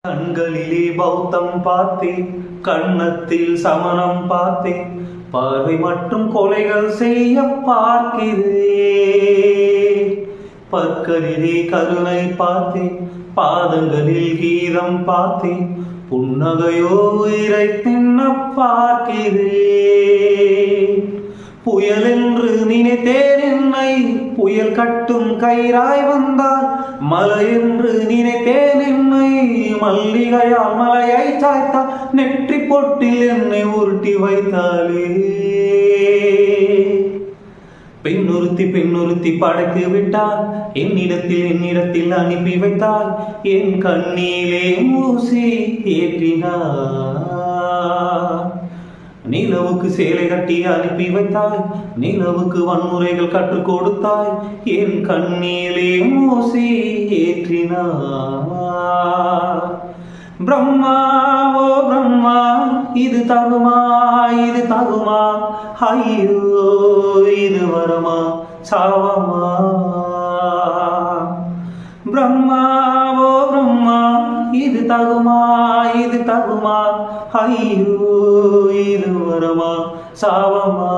கண்களிலே பௌத்தம் பார்த்தேன், கண்ணத்தில் சமணம் பார்த்தேன், பார்வை மற்றும் கொலைகள் செய்ய பார்க்கிறேன். பற்களிலே கருணை பார்த்தேன், பாதங்களில் கீதம் பார்த்தேன், புன்னகையோ உயிரை தின்ன பார்க்கிறேன். புயல் என்று நினைத்தேன் என்னை, புயல் கட்டும் கயிறாய் வந்தால், மலை என்று நினைத்தேன் என்னை, மல்லிகையால் மலையை சாய்த்தால், நெற்றி பொட்டில் என்னை உருட்டி வைத்தாலே. பெண்ணுறுத்தி படைத்து விட்டால், என்னிடத்தில் அனுப்பி வைத்தால், என் கண்ணிலே ஊசி ஏற்றினார். நிலவுக்கு சேலை கட்டி அனுப்பி வைத்தாய், நிலவுக்கு வன்முறைகள் கற்றுக் கொடுத்தாய், என் கண்ணிலே ஊசி ஏற்றினார். பிரம்மா ஓ பிரம்மா, இது தகுமா ஐயோ இது வரமா சாவமா. பிரம்மா ஓ பிரம்மா, இது தகுமா ஐயோ இது வரமா சாவமா.